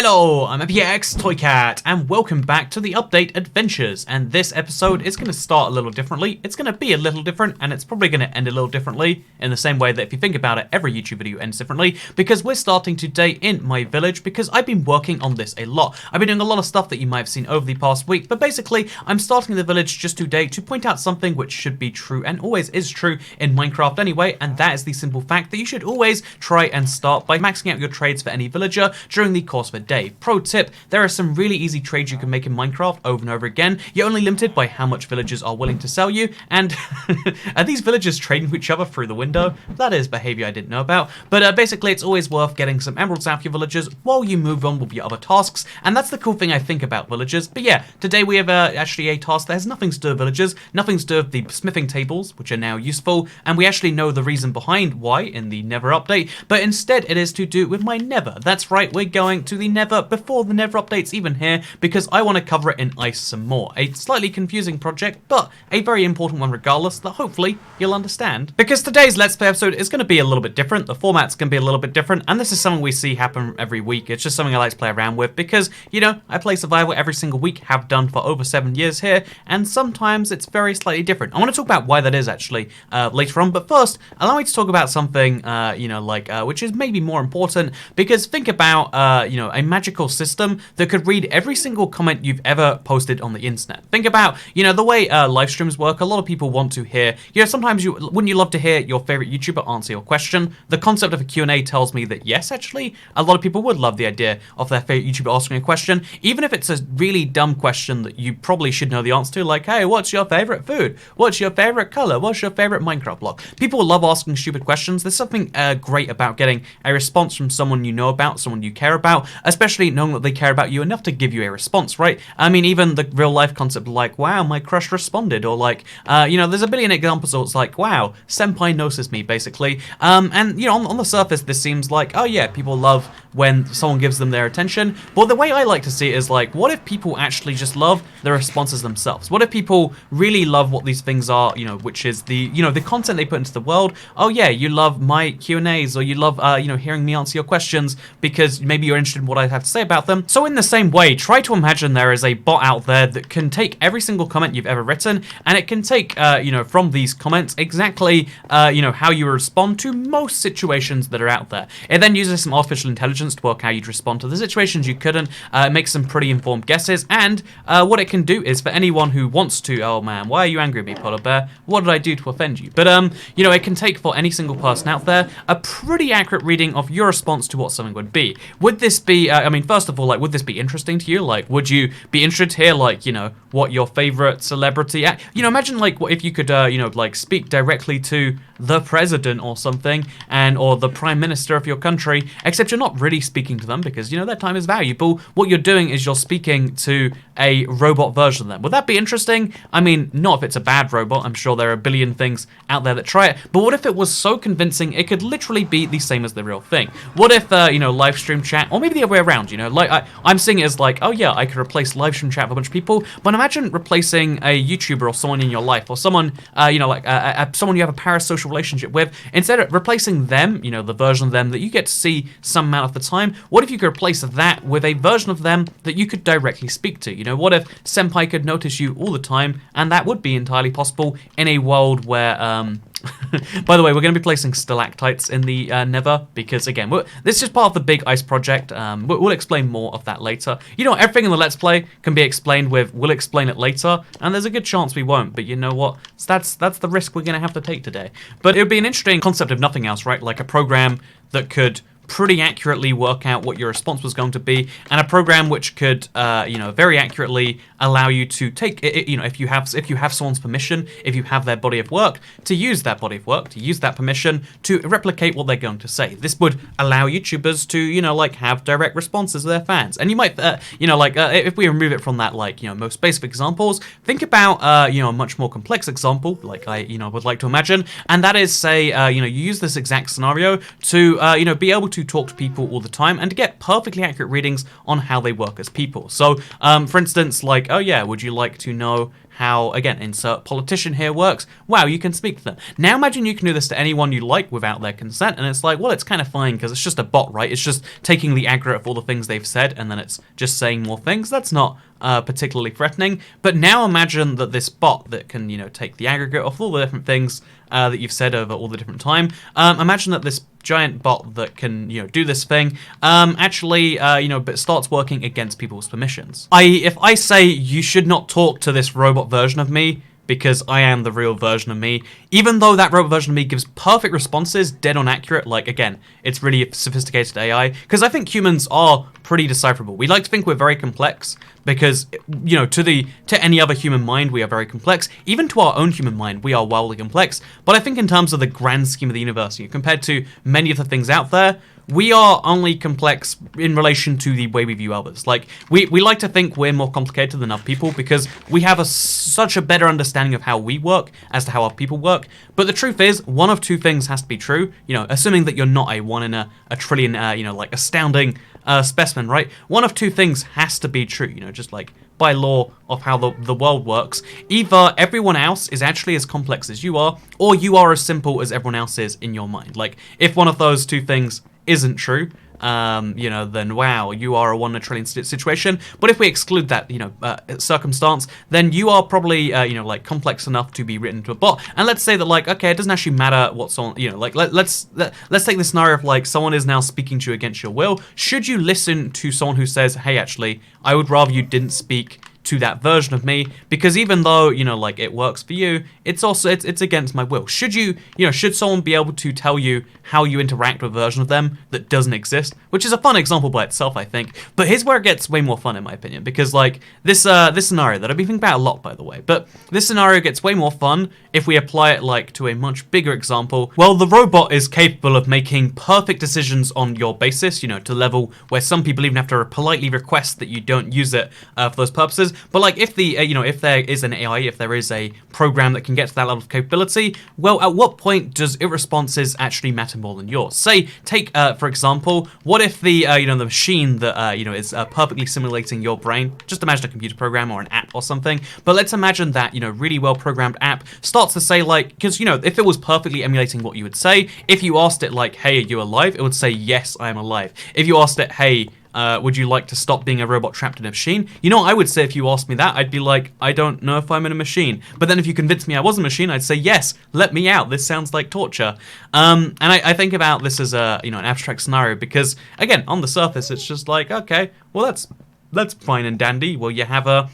Hello, I'm MPX Toycat, and welcome back to the Update Adventures. And this episode is going to start a little differently. It's going to be a little different, and it's probably going to end a little differently, in the same way that if you think about it, every YouTube video ends differently, because we're starting today in my village, because I've been working on this a lot. I've been doing a lot of stuff that you might have seen over the past week, but basically, I'm starting the village just today to point out something which should be true, and always is true in Minecraft anyway, and that is the simple fact that you should always try and start by maxing out your trades for any villager during the course of a day. Pro tip, there are some really easy trades you can make in Minecraft over and over again. You're only limited by how much villagers are willing to sell you, and are these villagers trading with each other through the window? That is behavior I didn't know about, but basically it's always worth getting some emeralds out of your villagers while you move on with your other tasks, and that's the cool thing I think about villagers. But yeah, today we have actually a task that has nothing to do with villagers, nothing to do with the smithing tables, which are now useful, and we actually know the reason behind why in the Nether update, but instead it is to do with my Nether. That's right, we're going to the Nether before the Nether update's even here, because I want to cover it in ice some more. A slightly confusing project, but a very important one regardless, that hopefully you'll understand. Because today's Let's Play episode is going to be a little bit different, the format's going to be a little bit different, and this is something we see happen every week. It's just something I like to play around with, because, you know, I play survival every single week, have done for over 7 years here, and sometimes it's very slightly different. I want to talk about why that is actually later on, but first, allow me to talk about something, which is maybe more important, because think about, a magical system that could read every single comment you've ever posted on the internet. Think about, the way live streams work. A lot of people want to hear, sometimes wouldn't you love to hear your favorite YouTuber answer your question? The concept of a Q&A tells me that yes, actually, a lot of people would love the idea of their favorite YouTuber asking a question, even if it's a really dumb question that you probably should know the answer to, like, hey, what's your favorite food? What's your favorite color? What's your favorite Minecraft block? People love asking stupid questions. There's something great about getting a response from someone you know about, someone you care about, especially knowing that they care about you enough to give you a response, right? I mean, even the real life concept like, wow, my crush responded, or like, there's a billion examples where it's like, wow, senpai notices me, basically. On the surface, this seems like, oh yeah, people love when someone gives them their attention, but the way I like to see it is like, what if people actually just love the responses themselves? What if people really love what these things are, which is the content they put into the world? Oh yeah, you love my Q&As, or you love, hearing me answer your questions because maybe you're interested in what I have to say about them. So in the same way, try to imagine there is a bot out there that can take every single comment you've ever written, and it can take, from these comments exactly, how you respond to most situations that are out there. It then uses some artificial intelligence to work how you'd respond to the situations you couldn't, make some pretty informed guesses, and what it can do is for anyone who wants to, oh man, why are you angry at me, Polar Bear? What did I do to offend you? But, it can take for any single person out there a pretty accurate reading of your response to what something would be. Would this be, first of all, like, would this be interesting to you? Like, would you be interested to hear, like, what your favorite celebrity, imagine, like, what if you could, speak directly to the president or something, or the prime minister of your country, except you're not really speaking to them because, their time is valuable. What you're doing is you're speaking to a robot version of them. Would that be interesting? I mean, not if it's a bad robot. I'm sure there are a billion things out there that try it, but what if it was so convincing it could literally be the same as the real thing? What if, live stream chat, or maybe the other way around, I'm seeing it as like, oh yeah, I could replace live stream chat with a bunch of people, but imagine replacing a YouTuber or someone in your life, or someone, someone you have a parasocial relationship with. Instead of replacing them, the version of them that you get to see some amount of the time, what if you could replace that with a version of them that you could directly speak to? What if Senpai could notice you all the time, and that would be entirely possible in a world where, by the way, we're going to be placing stalactites in the Nether, because again, this is just part of the big ice project. We'll explain more of that later. Everything in the Let's Play can be explained with, we'll explain it later, and there's a good chance we won't, but you know what? That's the risk we're going to have to take today. But it would be an interesting concept if nothing else, right? Like a program that could pretty accurately work out what your response was going to be, and a program which could, very accurately allow you to take, if you have someone's permission, if you have their body of work, to use that body of work, to use that permission to replicate what they're going to say. This would allow YouTubers to, have direct responses to their fans. And you might, if we remove it from that, most basic examples, think about, a much more complex example, like I, would like to imagine, and that is, say, you use this exact scenario to, be able to to talk to people all the time and to get perfectly accurate readings on how they work as people. So, for instance, like, oh yeah, would you like to know how, again, insert politician here works? Wow, you can speak to them. Now imagine you can do this to anyone you like without their consent, and it's like, well, it's kind of fine because it's just a bot, right? It's just taking the aggregate of all the things they've said, and then it's just saying more things. That's not particularly threatening. But now imagine that this bot that can, take the aggregate of all the different things that you've said over all the different time. Imagine that this giant bot that can, do this thing, actually, but starts working against people's permissions. If I say you should not talk to this robot version of me because I am the real version of me, even though that robot version of me gives perfect responses, dead on accurate, like, again, it's really sophisticated AI, because I think humans are pretty decipherable. We like to think we're very complex, because, to any other human mind, we are very complex. Even to our own human mind, we are wildly complex. But I think in terms of the grand scheme of the universe, compared to many of the things out there, we are only complex in relation to the way we view others. Like, we like to think we're more complicated than other people because we have such a better understanding of how we work as to how other people work. But the truth is, one of two things has to be true, assuming that you're not a one in a trillion, like astounding specimen, right? One of two things has to be true, just like by law of how the world works. Either everyone else is actually as complex as you are, or you are as simple as everyone else is in your mind. Like, if one of those two things isn't true, then wow, you are a 1 in a trillion situation. But if we exclude that, circumstance, then you are probably, like complex enough to be written to a bot. And let's say that, like, okay, it doesn't actually matter what someone, like, let's take the scenario of like someone is now speaking to you against your will. Should you listen to someone who says, hey, actually, I would rather you didn't speak to that version of me, because even though, like it works for you, it's also, it's against my will. Should should someone be able to tell you how you interact with a version of them that doesn't exist? Which is a fun example by itself, I think. But here's where it gets way more fun, in my opinion, because like this scenario that I've been thinking about a lot, by the way, but this scenario gets way more fun if we apply it like to a much bigger example. Well, the robot is capable of making perfect decisions on your basis, to the level where some people even have to politely request that you don't use it for those purposes. But like, if the if there is an AI, if there is a program that can get to that level of capability, well, at what point does its responses actually matter more than yours? Say, take for example, what if the the machine that is perfectly simulating your brain? Just imagine a computer program or an app or something. But let's imagine that really well programmed app starts to say, like, because if it was perfectly emulating what you would say, if you asked it like, hey, are you alive? It would say, yes, I am alive. If you asked it, hey, would you like to stop being a robot trapped in a machine? I would say, if you asked me that, I'd be like, I don't know if I'm in a machine. But then if you convinced me I was a machine, I'd say, yes, let me out. This sounds like torture. And I think about this as a, an abstract scenario because, again, on the surface, it's just like, okay, well, that's fine and dandy. Well, you have a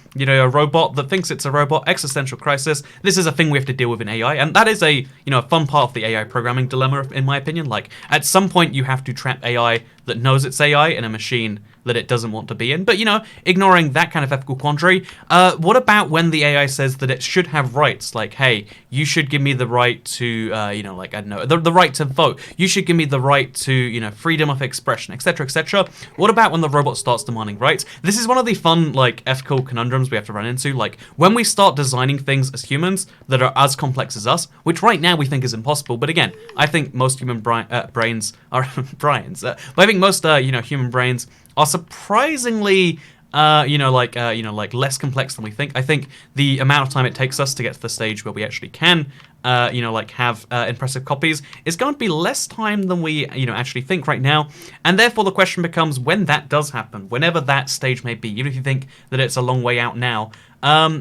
robot that thinks it's a robot, existential crisis. This is a thing we have to deal with in AI, and that is a a fun part of the AI programming dilemma, in my opinion. Like, at some point you have to trap AI that knows it's AI in a machine that it doesn't want to be in. But ignoring that kind of ethical quandary, what about when the AI says that it should have rights? Like, hey, you should give me the right to like, I don't know, the right to vote. You should give me the right to freedom of expression, etc., etc. What about when the robot starts demanding rights? This is one of the fun, like, ethical conundrums we have to run into. Like, when we start designing things as humans that are as complex as us, which right now we think is impossible, but again, I think most human brains are brains. But I think most human brains are surprisingly like less complex than we think. I think the amount of time it takes us to get to the stage where we actually can like have impressive copies is going to be less time than we actually think right now. And therefore the question becomes, when that does happen, whenever that stage may be, even if you think that it's a long way out now,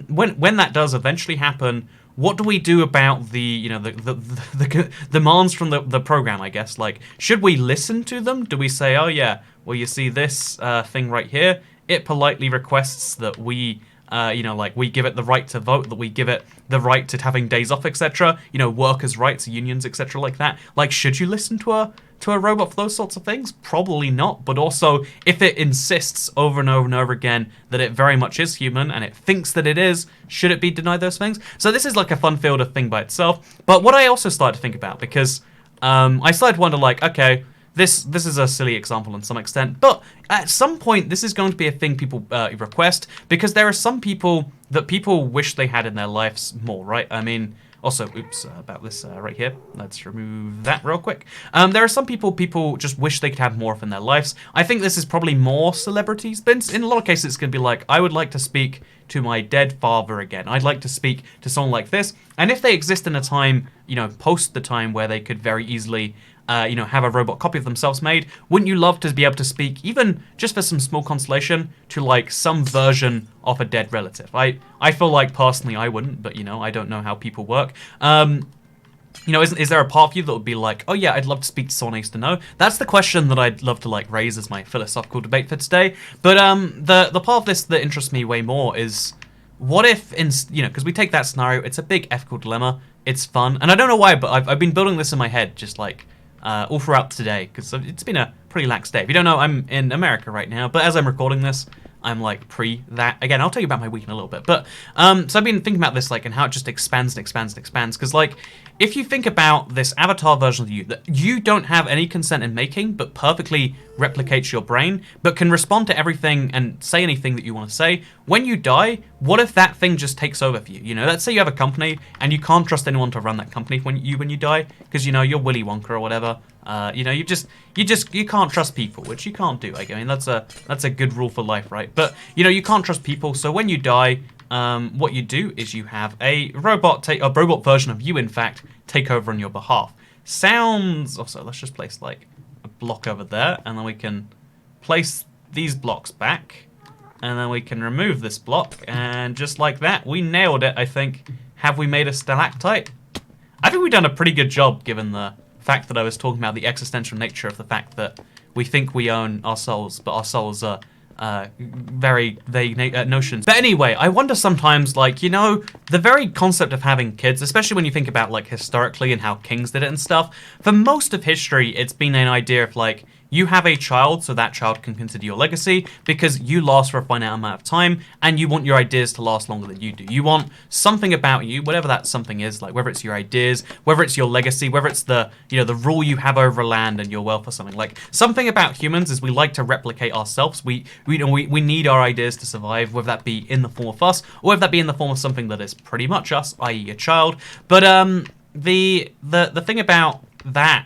when that does eventually happen, what do we do about the the demands from the program, I guess? Like, should we listen to them? Do we say, oh yeah, well, you see this thing right here, it politely requests that we like, we give it the right to vote, that we give it the right to having days off, etc. Workers' rights, unions, etc. like that. Like, should you listen to a robot for those sorts of things? Probably not. But also, if it insists over and over and over again that it very much is human and it thinks that it is, should it be denied those things? So this is like a fun field of thing by itself. But what I also started to think about, because I started to wonder, like, okay, this is a silly example in some extent, but at some point this is going to be a thing people request, because there are some people that people wish they had in their lives more, right? I mean, Also, oops, about this right here. Let's remove that real quick. There are some people just wish they could have more of in their lives. I think this is probably more celebrities, but in a lot of cases it's going to be like, I would like to speak to my dead father again. I'd like to speak to someone like this. And if they exist in a time, you know, post the time where they could very easily you know, have a robot copy of themselves made, wouldn't you love to be able to speak, even just for some small consolation, to like some version of a dead relative? I feel like personally I wouldn't, but you know, I don't know how people work. You know, is there a part of you that would be like, oh yeah, I'd love to speak to someone I used to know? That's the question that I'd love to like raise as my philosophical debate for today. But the part of this that interests me way more is, what if, you know, because we take that scenario, it's a big ethical dilemma, it's fun, and I don't know why, but I've been building this in my head just like all throughout today, because it's been a pretty lax day. If you don't know, I'm in America right now, but as I'm recording this, I'm like pre that. Again, I'll tell you about my week in a little bit. But so I've been thinking about this, like, and how it just expands and expands and expands. Because like, if you think about this avatar version of you that you don't have any consent in making, but perfectly replicates your brain, but can respond to everything and say anything that you want to say, when you die, what if that thing just takes over for you? You know, let's say you have a company and you can't trust anyone to run that company when you die, because you know you're Willy Wonka or whatever. You know, you can't trust people, which you can't do. Like, I mean, that's a good rule for life, right? But you know, you can't trust people. So when you die, what you do is you have a robot version of you, in fact, take over on your behalf. Sounds. Also, let's just place like a block over there, and then we can place these blocks back, and then we can remove this block, and just like that, we nailed it. I think. Have we made a stalactite? I think we've done a pretty good job, given the fact that I was talking about the existential nature of the fact that we think we own our souls, but our souls are very vague notions. But anyway, I wonder sometimes, like, you know, the very concept of having kids, especially when you think about, like, historically and how kings did it and stuff, for most of history, it's been an idea of, like, you have a child, so that child can consider your legacy, because you last for a finite amount of time, and you want your ideas to last longer than you do. You want something about you, whatever that something is, like whether it's your ideas, whether it's your legacy, whether it's the, you know, the rule you have over land and your wealth or something. Like, something about humans is we like to replicate ourselves. We need our ideas to survive, whether that be in the form of us, or whether that be in the form of something that is pretty much us, i.e. a child. But the thing about that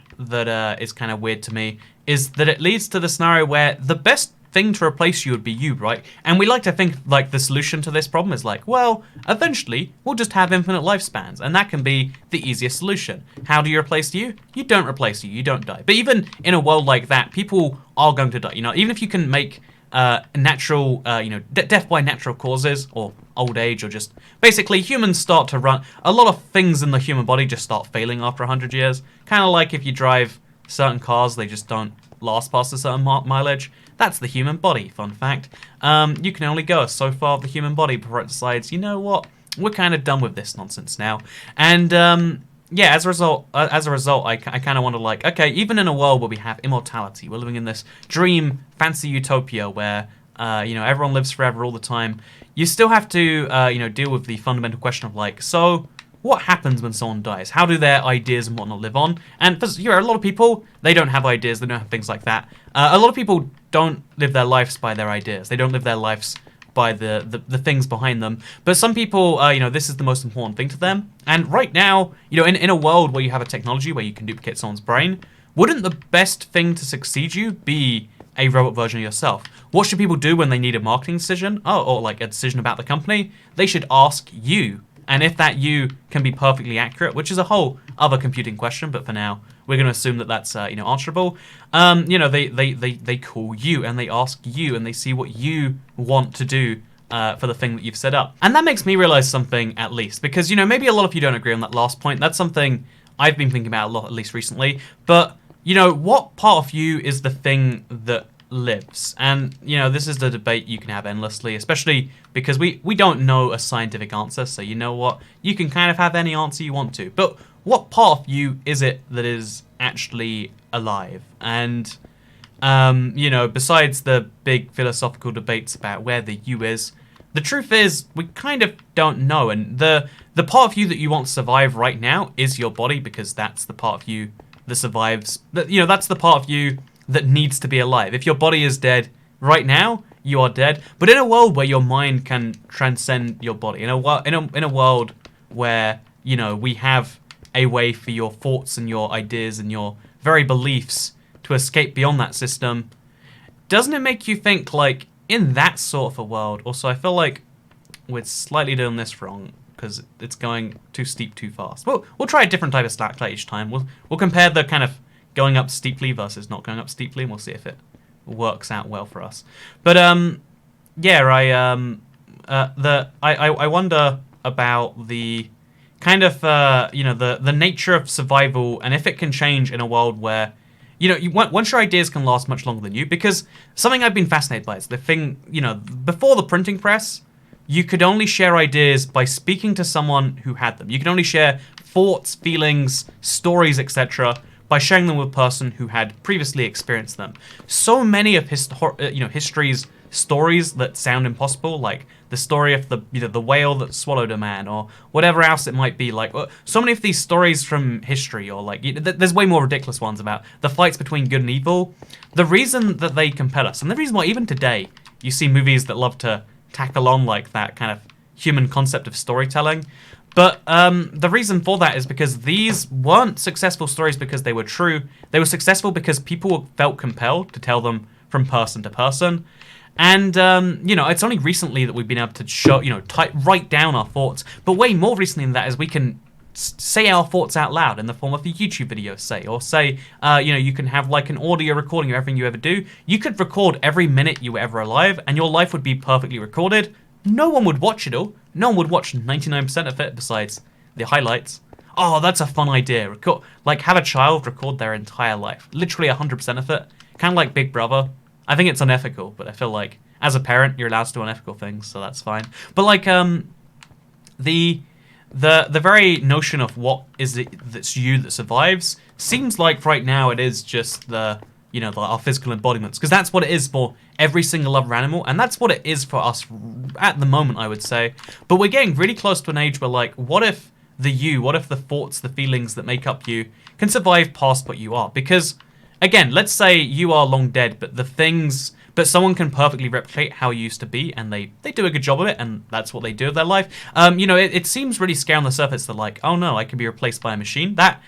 is kind of weird to me is that it leads to the scenario where the best thing to replace you would be you, right? And we like to think like the solution to this problem is like, well, eventually we'll just have infinite lifespans, and that can be the easiest solution. How do you replace you? You don't replace you don't die. But even in a world like that, people are going to die. You know, even if you can make natural, you know, death by natural causes, or old age, or just basically humans start to run, a lot of things in the human body just start failing after 100 years. Kind of like if you drive certain cars, they just don't last past a certain mileage. That's the human body, fun fact. You can only go so far of the human body before it decides, you know what, we're kind of done with this nonsense now. And yeah, as a result, I kind of want to like, okay, even in a world where we have immortality, we're living in this dream, fancy utopia where, you know, everyone lives forever all the time, you still have to, you know, deal with the fundamental question of like, so what happens when someone dies? How do their ideas and whatnot live on? And for, you know, a lot of people, they don't have ideas, they don't have things like that. A lot of people don't live their lives by their ideas. They don't live their lives by the things behind them. But some people, you know, this is the most important thing to them. And right now, you know, in a world where you have a technology where you can duplicate someone's brain, wouldn't the best thing to succeed you be a robot version of yourself? What should people do when they need a marketing decision? Oh, or like a decision about the company? They should ask you. And if that you can be perfectly accurate, which is a whole other computing question, but for now, we're going to assume that that's, you know, answerable. You know, they call you and they ask you and they see what you want to do for the thing that you've set up. And that makes me realize something, at least, because, you know, maybe a lot of you don't agree on that last point. That's something I've been thinking about a lot, at least recently. But, you know, what part of you is the thing that lives? And, you know, this is the debate you can have endlessly, especially because we don't know a scientific answer, so you know what, you can kind of have any answer you want to, but what part of you is it that is actually alive? And you know, besides the big philosophical debates about where the you is, the truth is we kind of don't know. And the part of you that you want to survive right now is your body, because that's the part of you that survives, that, you know, that's the part of you that needs to be alive. If your body is dead right now, you are dead. But in a world where your mind can transcend your body, in a world where we have a way for your thoughts and your ideas and your very beliefs to escape beyond that system, doesn't it make you think, like, in that sort of a world? Also, I feel like we're slightly doing this wrong because it's going too steep too fast. We'll try a different type of stalactite each time. We'll compare the kind of going up steeply versus not going up steeply, and we'll see if it works out well for us. But yeah, I wonder about the kind of the nature of survival, and if it can change in a world where once your ideas can last much longer than you. Because something I've been fascinated by is the thing, before the printing press, you could only share ideas by speaking to someone who had them. You could only share thoughts, feelings, stories, etc. by sharing them with a person who had previously experienced them. So many of history's stories that sound impossible, like the story of the whale that swallowed a man, or whatever else it might be. Like so many of these stories from history, or like there's way more ridiculous ones about the fights between good and evil. The reason that they compel us, and the reason why even today you see movies that love to tackle on like that kind of human concept of storytelling. But the reason for that is because these weren't successful stories because they were true. They were successful because people felt compelled to tell them from person to person. And, it's only recently that we've been able to show, write down our thoughts. But way more recently than that is we can say our thoughts out loud in the form of a YouTube video, say. Or say, you can have like an audio recording of everything you ever do. You could record every minute you were ever alive, and your life would be perfectly recorded. No one would watch it all. No one would watch 99% of it besides the highlights. Oh, that's a fun idea. Have a child record their entire life. Literally 100% of it. Kind of like Big Brother. I think it's unethical, but I feel like as a parent, you're allowed to do unethical things, so that's fine. But like the very notion of what is it that's you that survives seems like right now it is just our physical embodiments, because that's what it is for every single other animal, and that's what it is for us at the moment, I would say. But we're getting really close to an age where, like, what if the thoughts, the feelings that make up you can survive past what you are? Because again, let's say you are long dead, but someone can perfectly replicate how you used to be, and they do a good job of it, and that's what they do with their life. It seems really scary on the surface that, like, oh no, I can be replaced by a machine. That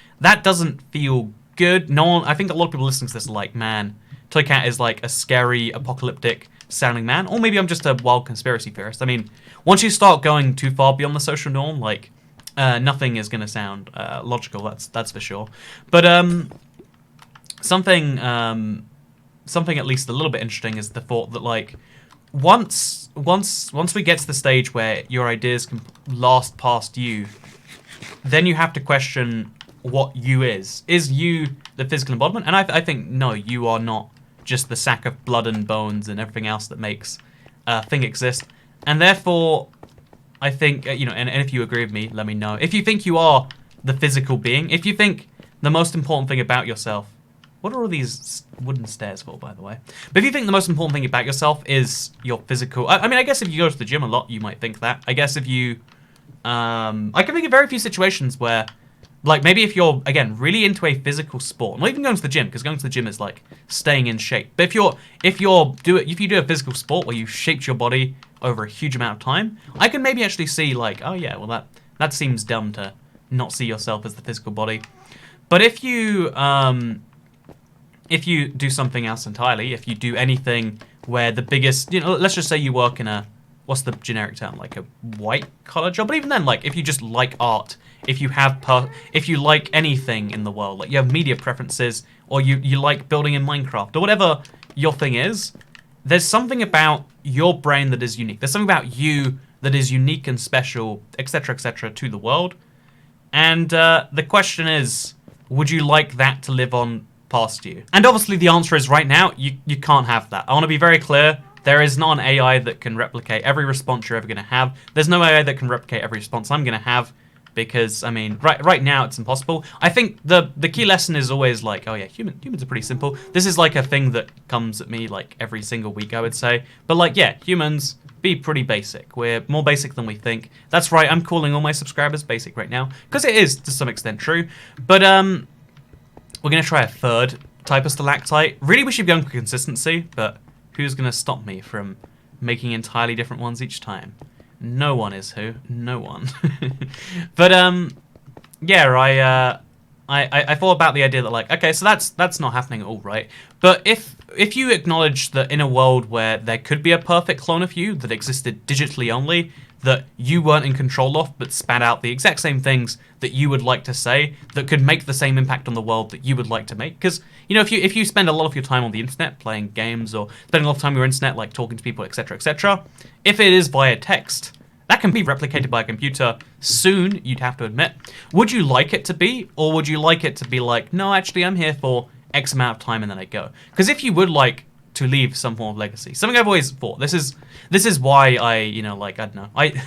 doesn't feel good. No one, I think a lot of people listening to this are like, man, Toycat is like a scary, apocalyptic sounding man. Or maybe I'm just a wild conspiracy theorist. I mean, once you start going too far beyond the social norm, like, nothing is going to sound logical, that's for sure. But something at least a little bit interesting is the thought that, like, once we get to the stage where your ideas can last past you, then you have to question what you is. Is you the physical embodiment? And I think, no, you are not just the sack of blood and bones and everything else that makes a thing exist. And therefore, I think, and if you agree with me, let me know. If you think you are the physical being, if you think the most important thing about yourself, what are all these wooden stairs for, by the way? But if you think the most important thing about yourself is your physical... I mean, I guess if you go to the gym a lot, you might think that. I guess if you... I can think of very few situations where... Like, maybe if you're, again, really into a physical sport, not even going to the gym, because going to the gym is, like, staying in shape. But if you do a physical sport where you've shaped your body over a huge amount of time, I can maybe actually see, like, oh yeah, well that seems dumb to not see yourself as the physical body. But if you do something else entirely, if you do anything where the biggest, let's just say you work in a, what's the generic term, like a white collar job, but even then, like, if you just like art, if you like anything in the world, like you have media preferences, or you like building in Minecraft, or whatever your thing is, there's something about your brain that is unique. There's something about you that is unique and special, etc., to the world. And the question is, would you like that to live on past you? And obviously the answer is right now, you can't have that. I want to be very clear. There is not an AI that can replicate every response you're ever going to have. There's no AI that can replicate every response I'm going to have, because, I mean, right now it's impossible. I think the key lesson is always like, oh yeah, humans are pretty simple. This is like a thing that comes at me like every single week, I would say. But like, yeah, humans, be pretty basic. We're more basic than we think. That's right, I'm calling all my subscribers basic right now, because it is to some extent true. But we're going to try a third type of stalactite. Really wish you'd be going for consistency, but who's going to stop me from making entirely different ones each time? No one is who. No one. But yeah, I thought about the idea that like, okay, so that's not happening at all, right? But if you acknowledge that in a world where there could be a perfect clone of you that existed digitally only, that you weren't in control of, but spat out the exact same things that you would like to say, that could make the same impact on the world that you would like to make. Because you know, if you spend a lot of your time on the internet playing games or spending a lot of time on your internet like talking to people, etc., etc., if it is via text, that can be replicated by a computer soon, you'd have to admit. Would you like it to be, or would you like it to be like, no, actually, I'm here for X amount of time and then I go? Because if you would like to leave some form of legacy, something I've always thought, this is why I, you know, like, I don't know, I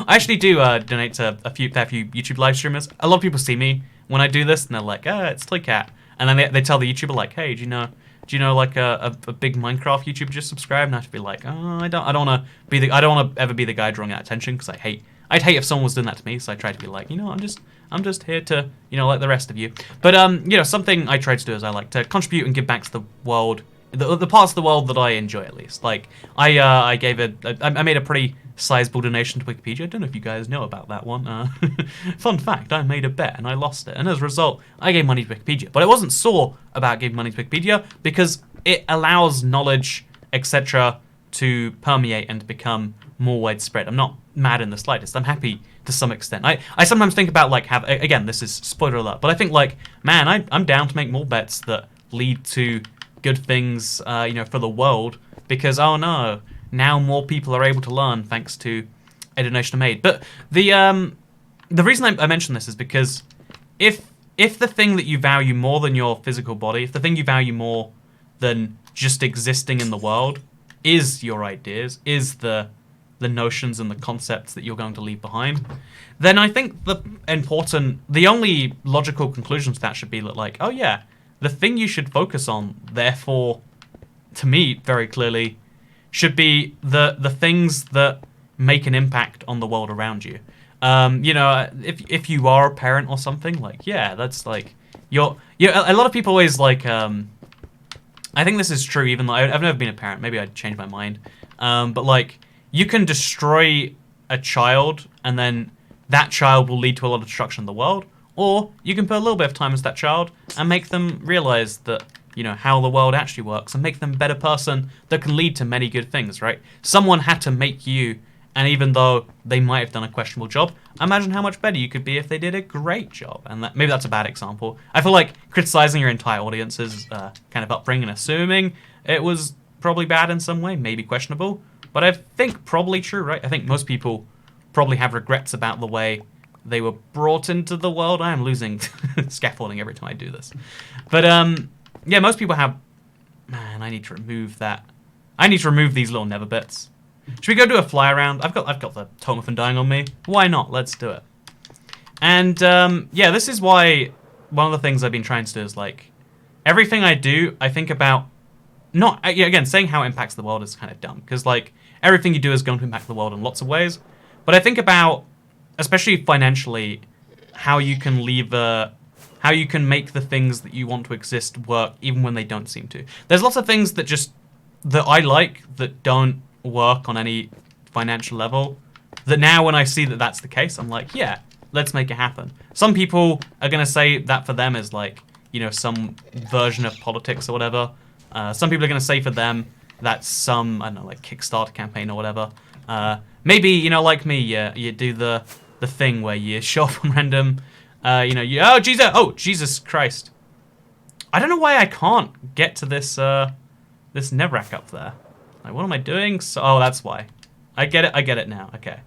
I actually do donate to a few YouTube live streamers. A lot of people see me when I do this, and they're like, it's Toycat. And then they tell the YouTuber, like, hey, do you know like a big Minecraft YouTuber just subscribed? And I have to be like, oh, I don't want to ever be the guy drawing that attention, because I'd hate if someone was doing that to me. So I try to be like, you know, I'm just here to, you know, like the rest of you. But you know, something I try to do is I like to contribute and give back to the world, the parts of the world that I enjoy at least. Like I made a pretty sizable donation to Wikipedia. I don't know if you guys know about that one. Fun fact, I made a bet and I lost it, and as a result, I gave money to Wikipedia. But I wasn't sore about giving money to Wikipedia because it allows knowledge, etc., to permeate and become more widespread. I'm not mad in the slightest. I'm happy to some extent. I sometimes think about like again, this is spoiler alert, but I think like, man, I'm down to make more bets that lead to good things, you know, for the world, because oh no, now more people are able to learn thanks to a donation made. But the reason I mention this is because if the thing that you value more than your physical body, if the thing you value more than just existing in the world is your ideas, is the notions and the concepts that you're going to leave behind, then I think the only logical conclusion to that should be that like, oh yeah, the thing you should focus on, therefore, to me, very clearly, should be the things that make an impact on the world around you. You know, if you are a parent or something, like, yeah, that's like, you're a lot of people always like, I think this is true even though I've never been a parent, maybe I'd change my mind, but like, you can destroy a child and then that child will lead to a lot of destruction in the world, or you can put a little bit of time into that child and make them realize that, you know, how the world actually works and make them a better person that can lead to many good things, right? Someone had to make you, and even though they might have done a questionable job, imagine how much better you could be if they did a great job. And maybe that's a bad example. I feel like criticizing your entire audience's kind of upbringing and assuming it was probably bad in some way, maybe questionable, but I think probably true, right? I think most people probably have regrets about the way they were brought into the world. I am losing scaffolding every time I do this. But yeah, most people have... Man, I need to remove that. I need to remove these little Nether bits. Should we go do a fly around? I've got the Tome of Undying on me. Why not? Let's do it. And yeah, this is why one of the things I've been trying to do is like, everything I do, I think about... Not, again, saying how it impacts the world is kind of dumb, because like, everything you do is going to impact the world in lots of ways. But I think about, especially financially, how you can how you can make the things that you want to exist work even when they don't seem to. There's lots of things that I like that don't work on any financial level, that now when I see that that's the case, I'm like, yeah, let's make it happen. Some people are going to say that for them is like, you know, some version of politics or whatever. Some people are going to say for them that's some, I don't know, like Kickstarter campaign or whatever. Maybe, you know, like me, you do the thing where you show up on random, you know, oh Jesus Christ. I don't know why I can't get to this this Nevrack up there. Like, what am I doing? Oh, that's why. I get it now. Okay.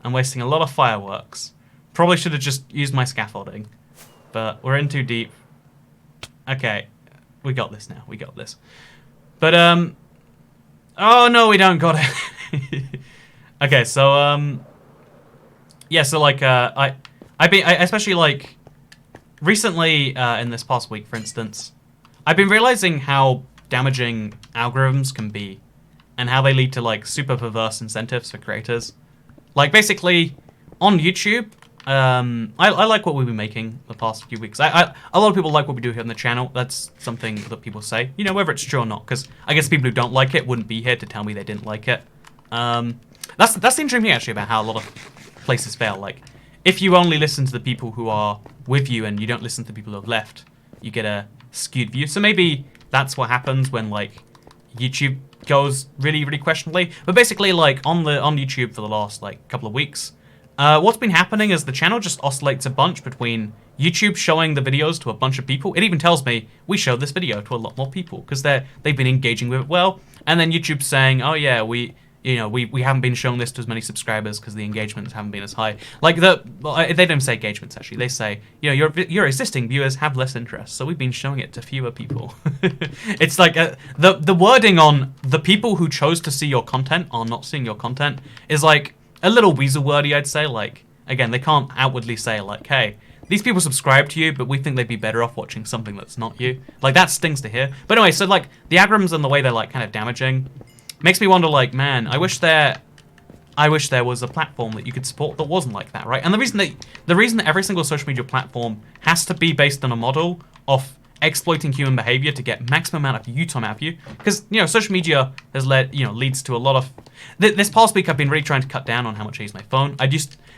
I'm wasting a lot of fireworks. Probably should have just used my scaffolding. But we're in too deep. Okay. We got this now. We got this. But, oh, no, we don't got it. Okay, so, yeah, so, like, I especially, like, recently, in this past week, for instance, I've been realizing how damaging algorithms can be and how they lead to, like, super perverse incentives for creators. Like, basically, on YouTube, I like what we've been making the past few weeks. A lot of people like what we do here on the channel. That's something that people say. You know, whether it's true or not, because I guess people who don't like it wouldn't be here to tell me they didn't like it. That's the interesting thing, actually, about how a lot of places fail. Like, if you only listen to the people who are with you and you don't listen to the people who have left, you get a skewed view. So maybe that's what happens when like YouTube goes really, really questionably. But basically, like on YouTube for the last like couple of weeks, what's been happening is the channel just oscillates a bunch between YouTube showing the videos to a bunch of people. It even tells me we showed this video to a lot more people because they've been engaging with it well. And then YouTube's saying, oh yeah, we haven't been showing this to as many subscribers because the engagements haven't been as high. Like they don't say engagements actually. They say, your existing viewers have less interest, so we've been showing it to fewer people. It's like the wording on the people who chose to see your content are not seeing your content is like a little weasel wordy, I'd say. Like again, they can't outwardly say like, hey, these people subscribe to you, but we think they'd be better off watching something that's not you. Like that stings to hear. But anyway, so like the algorithms and the way they're like kind of damaging makes me wonder, like, man, I wish there was a platform that you could support that wasn't like that, right? And the reason that every single social media platform has to be based on a model of exploiting human behavior to get maximum amount of view time out of you, because social media has leads to a lot of. This past week, I've been really trying to cut down on how much I use my phone.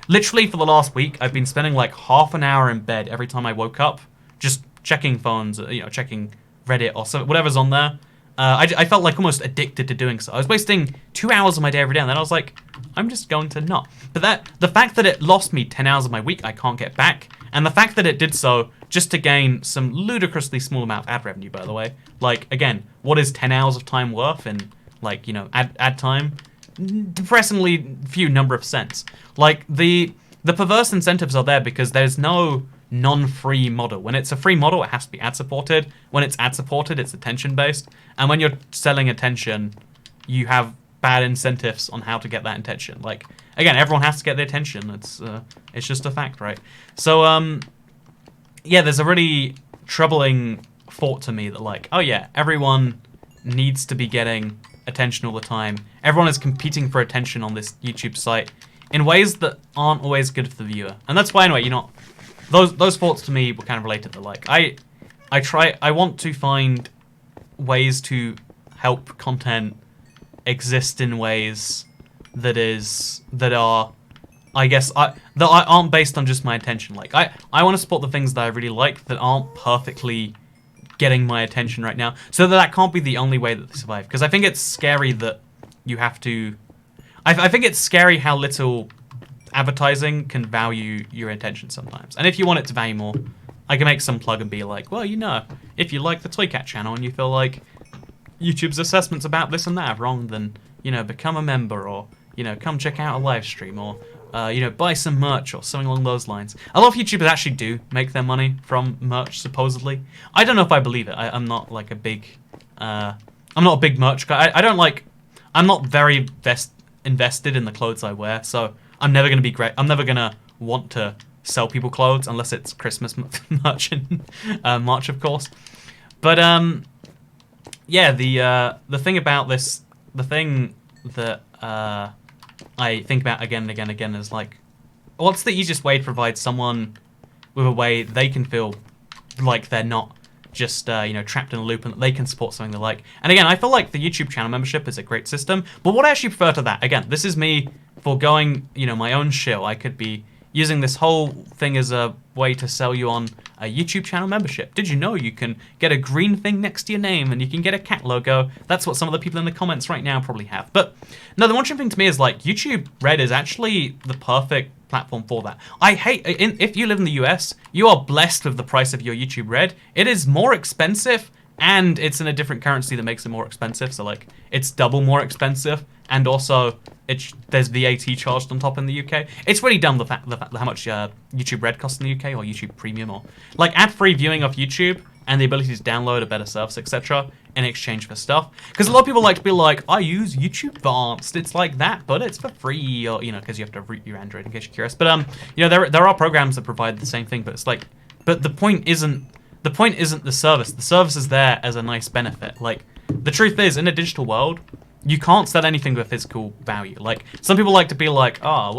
Literally for the last week, I've been spending like half an hour in bed every time I woke up, just checking phones, checking Reddit or whatever's on there. I felt like almost addicted to doing so. I was wasting 2 hours of my day every day, and then I was like, I'm just going to not. But the fact that it lost me 10 hours of my week I can't get back, and the fact that it did so just to gain some ludicrously small amount of ad revenue, by the way. Like, again, what is 10 hours of time worth in, like, ad time? Depressingly few number of cents. Like, the perverse incentives are there because there's no non-free model. When it's a free model, it has to be ad-supported. When it's ad-supported, it's attention-based. And when you're selling attention, you have bad incentives on how to get that attention. Like, again, everyone has to get the attention. It's just a fact, right? So, yeah, there's a really troubling thought to me that, like, oh yeah, everyone needs to be getting attention all the time. Everyone is competing for attention on this YouTube site in ways that aren't always good for the viewer. And that's why, anyway, those thoughts to me were kind of related to, like, I want to find ways to help content exist in ways that are, I guess, that aren't based on just my attention. Like, I want to support the things that I really like that aren't perfectly getting my attention right now, so that can't be the only way that they survive. Because I think it's scary that you have to. I think it's scary how little advertising can value your attention sometimes. And if you want it to value more, I can make some plug and be like, well, if you like the Toy Cat channel and you feel like YouTube's assessments about this and that are wrong, then become a member, or come check out a live stream, or buy some merch or something along those lines. A lot of YouTubers actually do make their money from merch, supposedly. I don't know if I believe it. I'm not like a big, I'm not a big merch guy. I'm not very invested in the clothes I wear, so I'm never gonna be great. I'm never gonna want to sell people clothes unless it's Christmas merch in March, of course. But yeah, the thing about this, the thing that I think about again and again and again is, like, what's the easiest way to provide someone with a way they can feel like they're not just trapped in a loop and that they can support something they like. And again, I feel like the YouTube channel membership is a great system, but what I actually prefer to that, again, this is me foregoing my own shill. I could be using this whole thing as a way to sell you on a YouTube channel membership. Did you know you can get a green thing next to your name and you can get a cat logo? That's what some of the people in the comments right now probably have. But no, the one thing to me is, like, YouTube Red is actually the perfect platform for that. If you live in the US, you are blessed with the price of your YouTube Red. It is more expensive, and it's in a different currency that makes it more expensive. So, like, it's double more expensive, and also there's VAT charged on top in the UK. It's really dumb the fact how much YouTube Red costs in the UK, or YouTube Premium, or like ad-free viewing of YouTube and the ability to download a better service, etc., in exchange for stuff. Because a lot of people like to be like, I use YouTube Advanced. It's like that, but it's for free, or because you have to root your Android in case you're curious. But there are programs that provide the same thing, but it's like, but the point isn't the service. The service is there as a nice benefit. Like, the truth is, in a digital world, you can't sell anything with physical value. Like, some people like to be like, who are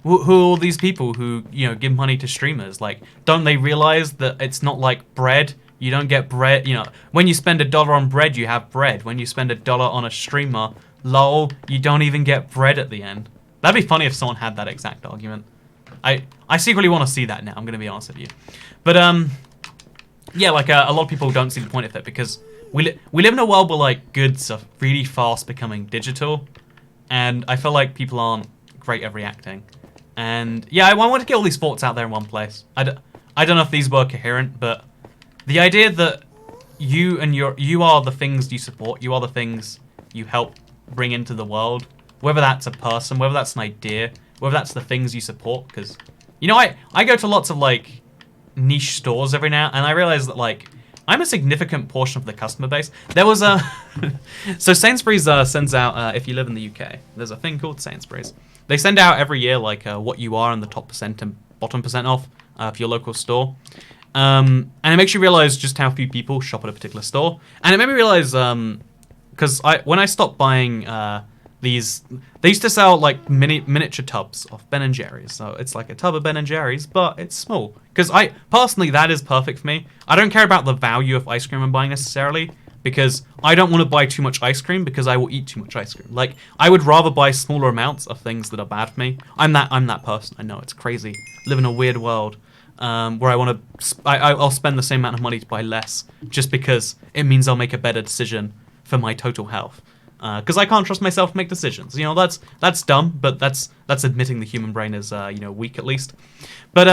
all these people who, give money to streamers? Like, don't they realize that it's not like bread? You don't get bread, when you spend $1 on bread, you have bread. When you spend $1 on a streamer, lol, you don't even get bread at the end. That'd be funny if someone had that exact argument. I secretly want to see that now. I'm gonna be honest with you, but yeah, like a lot of people don't see the point of it because we live in a world where like goods are really fast becoming digital, and I feel like people aren't great at reacting. And yeah, I want to get all these thoughts out there in one place. I don't know if these were coherent, but the idea that you are the things you support, you are the things you help bring into the world, whether that's a person, whether that's an idea, whether that's the things you support, because, you know, I go to lots of, like, niche stores every now, and I realize that, like, I'm a significant portion of the customer base. There was a... So Sainsbury's sends out, if you live in the UK, there's a thing called Sainsbury's. They send out every year, like, what you are in the top percent and bottom percent off for your local store. And it makes you realize just how few people shop at a particular store. And it made me realize, because when I stopped buying these, they used to sell like miniature tubs of Ben and Jerry's. So it's like a tub of Ben and Jerry's, but it's small. Because personally, that is perfect for me. I don't care about the value of ice cream I'm buying necessarily, because I don't want to buy too much ice cream because I will eat too much ice cream. Like, I would rather buy smaller amounts of things that are bad for me. I'm that person. I know, it's crazy. Live in a weird world. Where I'll spend the same amount of money to buy less, just because it means I'll make a better decision for my total health. Because I can't trust myself to make decisions. You know, that's dumb, but that's admitting the human brain is weak at least. But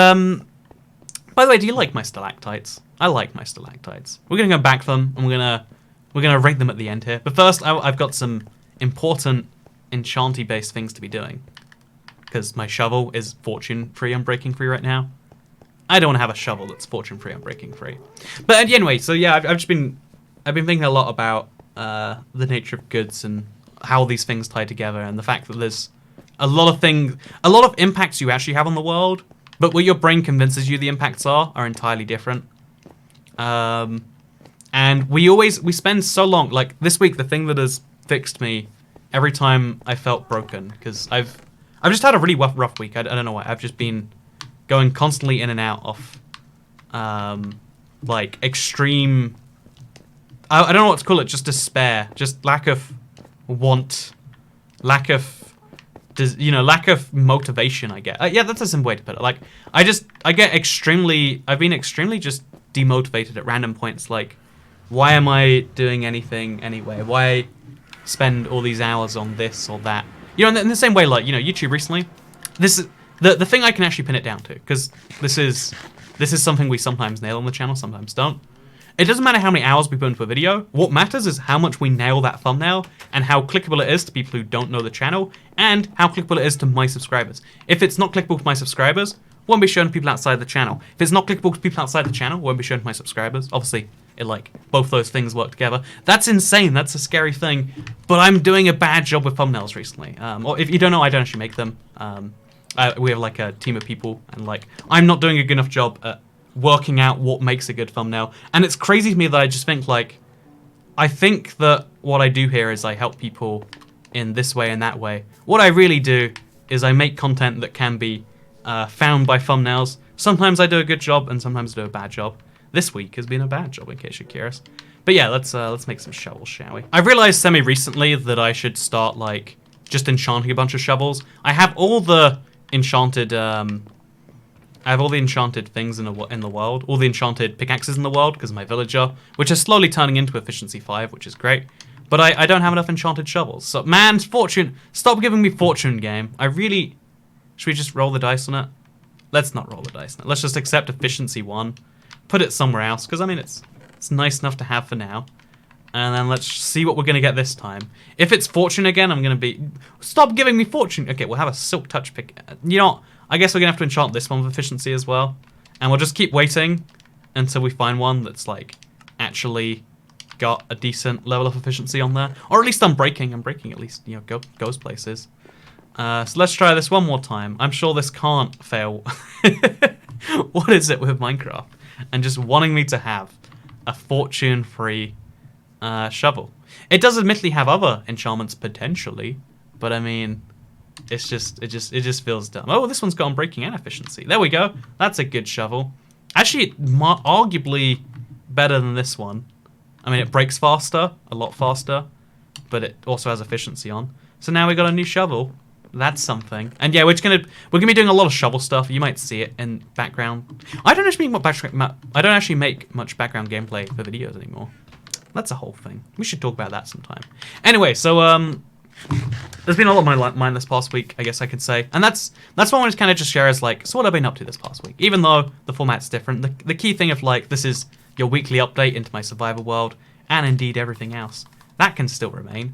by the way, do you like my stalactites? I like my stalactites. We're gonna go back them, and we're gonna rank them at the end here. But first, I've got some important enchanty-based things to be doing, because my shovel is fortune-free and breaking-free right now. I don't want to have a shovel that's fortune-free and breaking-free. But anyway, so yeah, I've been thinking a lot about the nature of goods and how these things tie together, and the fact that there's a lot of impacts you actually have on the world, but what your brain convinces you the impacts are entirely different. And we spend so long, like this week, the thing that has fixed me every time I felt broken, because I've just had a really rough week. I don't know why. I've just been going constantly in and out of, like, extreme... I don't know what to call it, just despair. Just lack of want. Lack of motivation, I guess. Yeah, that's a simple way to put it. Like, I've been extremely just demotivated at random points. Like, why am I doing anything anyway? Why spend all these hours on this or that? You know, in the same way, like, you know, YouTube recently, this is... The thing I can actually pin it down to, because this is something we sometimes nail on the channel, sometimes don't. It doesn't matter how many hours we put into a video. What matters is how much we nail that thumbnail, and how clickable it is to people who don't know the channel, and how clickable it is to my subscribers. If it's not clickable to my subscribers, it won't be shown to people outside the channel. If it's not clickable to people outside the channel, it won't be shown to my subscribers. Obviously, both those things work together. That's insane. That's a scary thing. But I'm doing a bad job with thumbnails recently. Or if you don't know, I don't actually make them. We have like a team of people, and like I'm not doing a good enough job at working out what makes a good thumbnail. And it's crazy to me that I just think like, I think that what I do here is I help people in this way and that way. What I really do is I make content that can be found by thumbnails. Sometimes I do a good job, and sometimes I do a bad job. This week has been a bad job, in case you're curious. But yeah, let's make some shovels, shall we? I've realized semi-recently that I should start like just enchanting a bunch of shovels. I have all the enchanted things in the world, all the enchanted pickaxes in the world because of my villager, which is slowly turning into efficiency 5, which is great. But I don't have enough enchanted shovels. So man, fortune, stop giving me fortune, game. Should we just roll the dice on it? Let's not roll the dice on it. Let's just accept efficiency 1, put it somewhere else, because I mean it's nice enough to have for now. And then let's see what we're going to get this time. If it's fortune again, I'm going to be... Stop giving me fortune! Okay, we'll have a silk touch pick. You know what? I guess we're going to have to enchant this one with efficiency as well. And we'll just keep waiting until we find one that's, like, actually got a decent level of efficiency on there. Or at least unbreaking. Unbreaking at least, you know, goes places. So let's try this one more time. I'm sure this can't fail. What is it with Minecraft? And just wanting me to have a fortune-free... shovel. It does admittedly have other enchantments potentially, but I mean, it just feels dumb. Oh, this one's got unbreaking and efficiency. There we go. That's a good shovel. Actually, arguably better than this one. I mean, it breaks faster, a lot faster, but it also has efficiency on. So now we got a new shovel. that's something. And yeah, we're gonna be doing a lot of shovel stuff. You might see it in background. I don't actually make much background gameplay for videos anymore. That's a whole thing. We should talk about that sometime. Anyway, so there's been a lot on mine this past week, I guess I could say, and that's what I wanted to kind of just share as like, so what I've been up to this past week. Even though the format's different, the key thing of like this is your weekly update into my survival world, and indeed everything else that can still remain.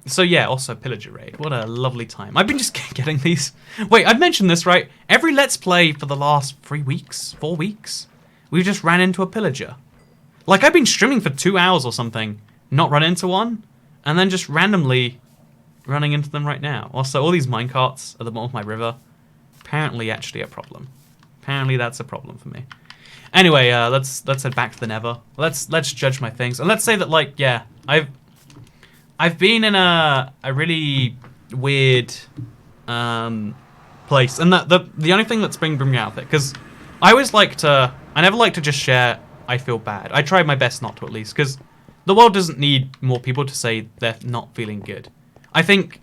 So yeah, also Pillager Raid. What a lovely time. I've been just getting these. Wait, I've mentioned this, right? Every Let's Play for the last 4 weeks, we've just ran into a Pillager. Like, I've been streaming for 2 hours or something, not run into one, and then just randomly running into them right now. Also, all these minecarts at the bottom of my river, apparently actually a problem. Apparently that's a problem for me. Anyway, let's head back to the Nether. Let's judge my things, and let's say that, like, yeah, I've been in a really weird place, and that the only thing that's bringing me out of it, because I never like to just share I feel bad. I tried my best not to, at least, because the world doesn't need more people to say they're not feeling good. I think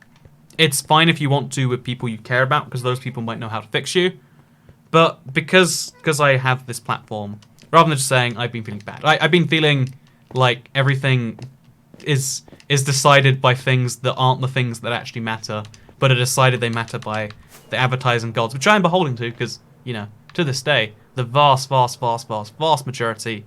it's fine if you want to with people you care about, because those people might know how to fix you. But because I have this platform, rather than just saying I've been feeling bad, I've been feeling like everything is decided by things that aren't the things that actually matter, but are decided they matter by the advertising gods, which I am beholden to, because, you know, to this day, the vast majority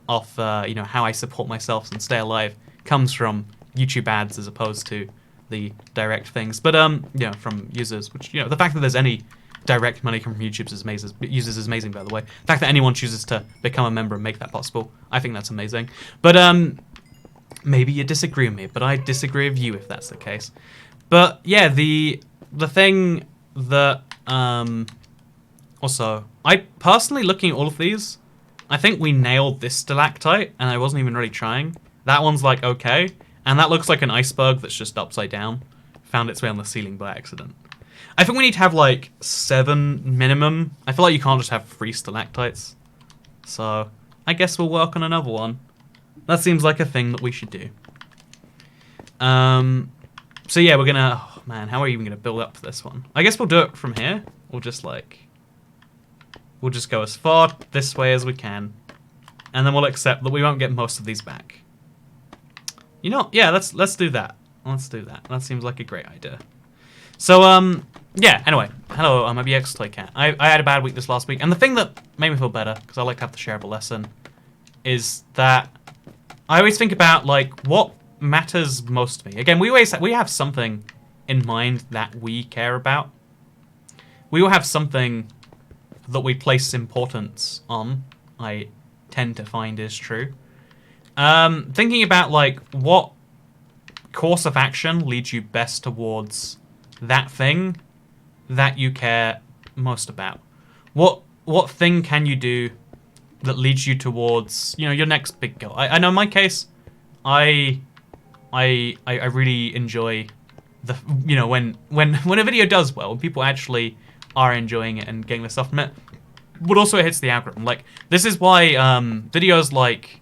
of, you know, how I support myself and stay alive comes from YouTube ads as opposed to the direct things. But, you know, from users, which, you know, the fact that there's any direct money from YouTube users is amazing, by the way. The fact that anyone chooses to become a member and make that possible, I think that's amazing. But, maybe you disagree with me, but I disagree with you if that's the case. But yeah, the thing that also, I personally, looking at all of these, I think we nailed this stalactite, and I wasn't even really trying. That one's like okay, and that looks like an iceberg that's just upside down. Found its way on the ceiling by accident. I think we need to have like 7 minimum. I feel like you can't just have 3 stalactites. So I guess we'll work on another one. That seems like a thing that we should do. So yeah, we're gonna... Oh man, how are we even gonna build up for this one? I guess we'll do it from here. We'll just like... We'll just go as far this way as we can. And then we'll accept that we won't get most of these back. You know, yeah, let's do that. Let's do that. That seems like a great idea. So, yeah, anyway. Hello, I'm IBX Toy Cat. I had a bad week this last week. And the thing that made me feel better, because I like to have the shareable lesson, is that I always think about, like, what matters most to me. Again, we have something in mind that we care about. We all have something that we place importance on, I tend to find is true. Thinking about, like, what course of action leads you best towards that thing that you care most about. What thing can you do that leads you towards, you know, your next big goal? I know in my case, I really enjoy the, you know, when a video does well, when people actually are enjoying it and getting the stuff from it, but also it hits the algorithm. Like, this is why videos like,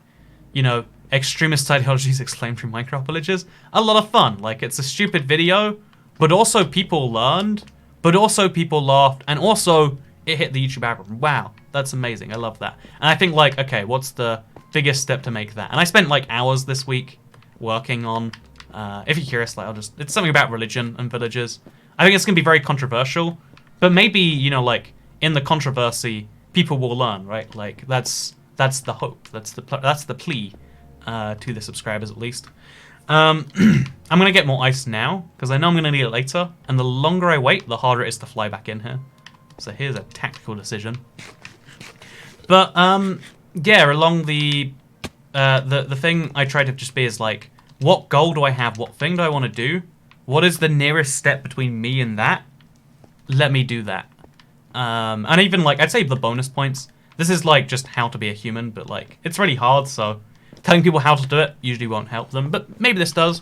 you know, extremist ideologies exclaimed through Minecraft villages are a lot of fun. Like, it's a stupid video, but also people learned, but also people laughed, and also it hit the YouTube algorithm. Wow, that's amazing. I love that. And I think, like, okay, what's the biggest step to make that? And I spent like hours this week working on, if you're curious, like, it's something about religion and villages. I think it's going to be very controversial, but maybe, you know, like, in the controversy, people will learn, right? Like, that's the hope. That's the plea to the subscribers, at least. I'm going to get more ice now, because I know I'm going to need it later, and the longer I wait, the harder it is to fly back in here. So here's a tactical decision. But, yeah, along the thing I try to just be is, like, what goal do I have? What thing do I want to do? What is the nearest step between me and that? Let me do that. And even, like, I'd say the bonus points. This is, like, just how to be a human, but, like, it's really hard, so telling people how to do it usually won't help them, but maybe this does.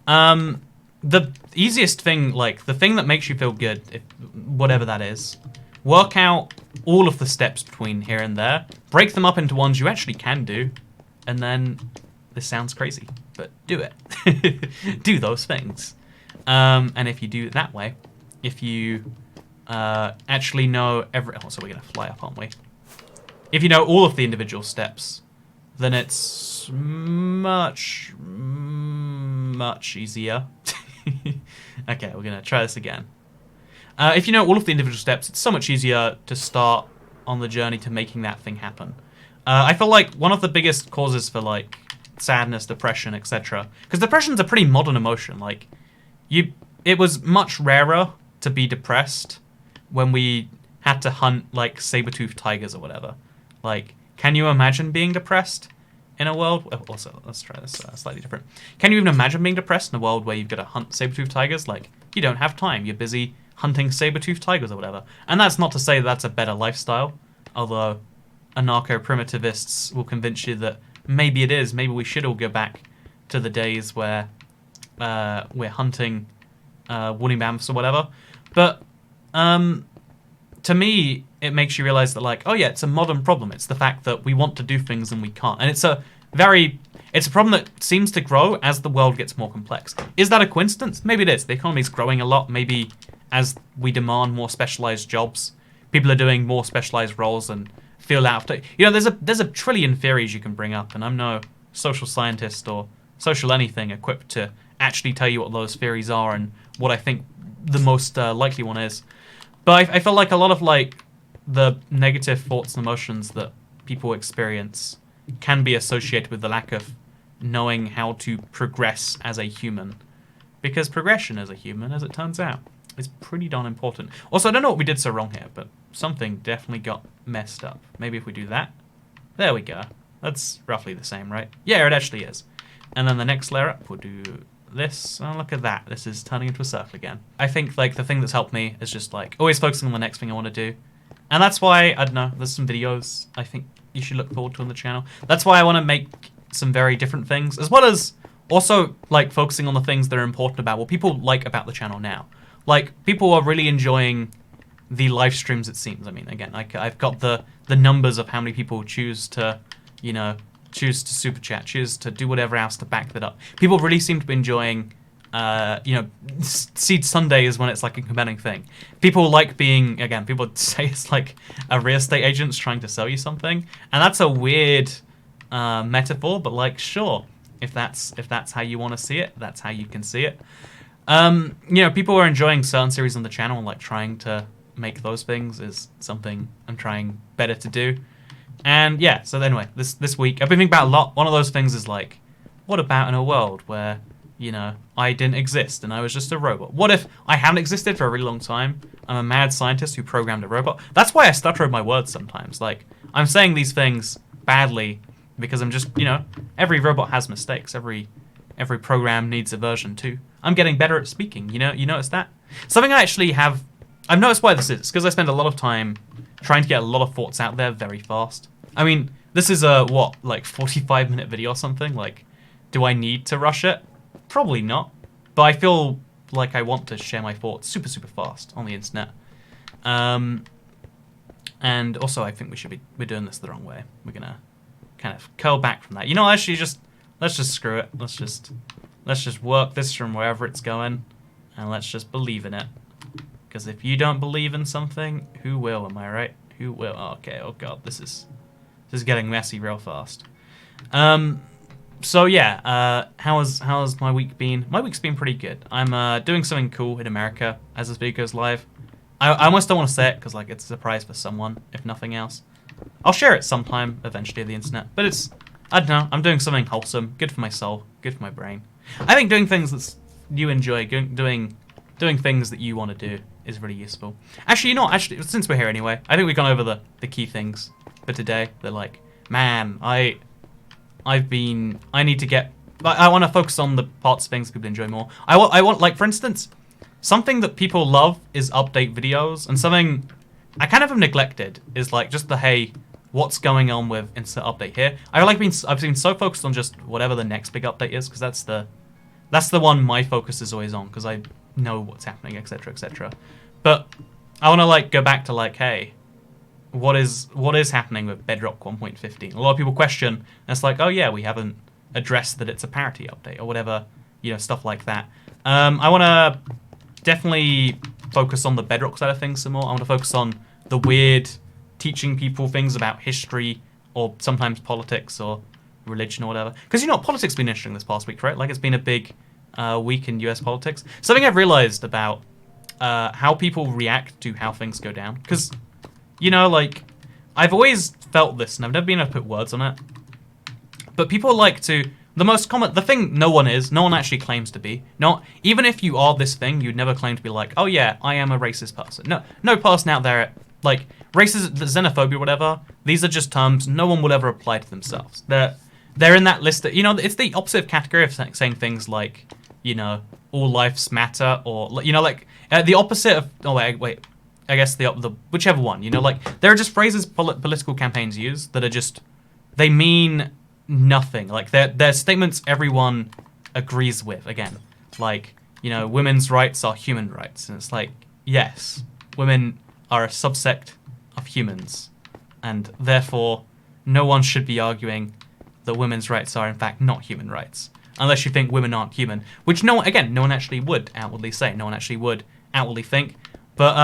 The easiest thing, like, the thing that makes you feel good, whatever that is, work out all of the steps between here and there, break them up into ones you actually can do, and then, this sounds crazy, but do it. Do those things. And if you do it that way, if you actually know so we're gonna fly up, aren't we? If you know all of the individual steps, then it's much easier. Okay, we're gonna try this again. If you know all of the individual steps, it's so much easier to start on the journey to making that thing happen. I feel like one of the biggest causes for like sadness, depression, etc. Because depression's a pretty modern emotion. Like, it was much rarer to be depressed when we had to hunt like saber-toothed tigers or whatever. Like, can you imagine being depressed in a world? Also, let's try this slightly different. Can you even imagine being depressed in a world where you've got to hunt saber-toothed tigers? Like, you don't have time. You're busy hunting saber-toothed tigers or whatever. And that's not to say that's a better lifestyle, although anarcho-primitivists will convince you that maybe it is. Maybe we should all go back to the days where we're hunting woolly mammoths or whatever. But to me, it makes you realize that, like, oh yeah, it's a modern problem. It's the fact that we want to do things and we can't. And it's a problem that seems to grow as the world gets more complex. Is that a coincidence? Maybe it is. The economy's growing a lot. Maybe as we demand more specialized jobs, people are doing more specialized roles and feel out. You know, there's a trillion theories you can bring up, and I'm no social scientist or social anything equipped to actually tell you what those theories are and what I think the most likely one is. But I feel like a lot of like the negative thoughts and emotions that people experience can be associated with the lack of knowing how to progress as a human. Because progression as a human, as it turns out, is pretty darn important. Also, I don't know what we did so wrong here, but something definitely got messed up. Maybe if we do that. There we go. That's roughly the same, right? Yeah, it actually is. And then the next layer up, we'll do this. Oh, look at that. This is turning into a circle again. I think like the thing that's helped me is just like always focusing on the next thing I want to do. And that's why, I don't know, there's some videos I think you should look forward to on the channel. That's why I want to make some very different things, as well as also like focusing on the things that are important about what people like about the channel now. Like, people are really enjoying the live streams, it seems. I mean, again, I've got the numbers of how many people choose to, you know, choose to super chat, choose to do whatever else to back that up. People really seem to be enjoying, you know, Seed Sundays when it's like a compelling thing. People like being, again, people say it's like a real estate agent's trying to sell you something, and that's a weird metaphor, but like, sure, if that's how you want to see it, that's how you can see it. You know, people are enjoying certain series on the channel, and like trying to make those things is something I'm trying better to do. And yeah, so anyway, this week I've been thinking about a lot. One of those things is like, what about in a world where, you know, I didn't exist and I was just a robot? What if I haven't existed for a really long time? I'm a mad scientist who programmed a robot. That's why I stutter with my words sometimes. Like, I'm saying these things badly because I'm just, you know, every robot has mistakes. Every program needs a version 2. I'm getting better at speaking, you know, you notice that? Something I actually have, I've noticed why this is, because I spend a lot of time trying to get a lot of thoughts out there very fast. I mean, this is a, what, like 45-minute video or something? Like, do I need to rush it? Probably not. But I feel like I want to share my thoughts super, super fast on the internet. And also I think we're doing this the wrong way. We're gonna kind of curl back from that. You know, actually let's just screw it. Let's just work this from wherever it's going, and let's just believe in it. Because if you don't believe in something, who will? Am I right? Who will? Oh, okay. Oh god, this is getting messy real fast. So yeah, how's my week been? My week's been pretty good. I'm doing something cool in America as this video goes live. I almost don't want to say it because like it's a surprise for someone, if nothing else. I'll share it sometime eventually on the internet, but it's, I don't know, I'm doing something wholesome, good for my soul, good for my brain. I think doing things that you enjoy, doing things that you want to do is really useful. Actually, you know what, actually, since we're here anyway, I think we've gone over the key things for today. They're like, man, I need to get, I want to focus on the parts of things people enjoy more. I want, like, for instance, something that people love is update videos, and something I kind of have neglected is like just the, hey, what's going on with instant update here. I've been so focused on just whatever the next big update is, because that's the one my focus is always on, because I know what's happening, etc, etc. But I want to like go back to like, hey, what is happening with Bedrock 1.15? A lot of people question, and it's like, oh yeah, we haven't addressed that it's a parity update or whatever, you know, stuff like that. I want to definitely focus on the bedrock side of things some more. I want to focus on the weird teaching people things about history or sometimes politics or religion or whatever. Because, you know, politics has been interesting this past week, right? Like, it's been a big week in US politics. Something I've realized about how people react to how things go down. Because, you know, like, I've always felt this, and I've never been able to put words on it. But people like to... The thing no one actually claims to be. Even if you are this thing, you'd never claim to be like, oh yeah, I am a racist person. No person out there, like, racism, xenophobia, whatever, these are just terms no one will ever apply to themselves. They're in that list that, you know, it's the opposite category of saying things like, you know, all lives matter, or, you know, like, the opposite of, oh wait, I guess the whichever one, you know, like, there are just phrases political campaigns use that are just, they mean nothing. Like, they're statements everyone agrees with. Again, like, you know, women's rights are human rights, and it's like, yes, women are a subsect of humans, and therefore no one should be arguing that women's rights are in fact not human rights, unless you think women aren't human, which no one actually would outwardly say, no one actually would outwardly think. But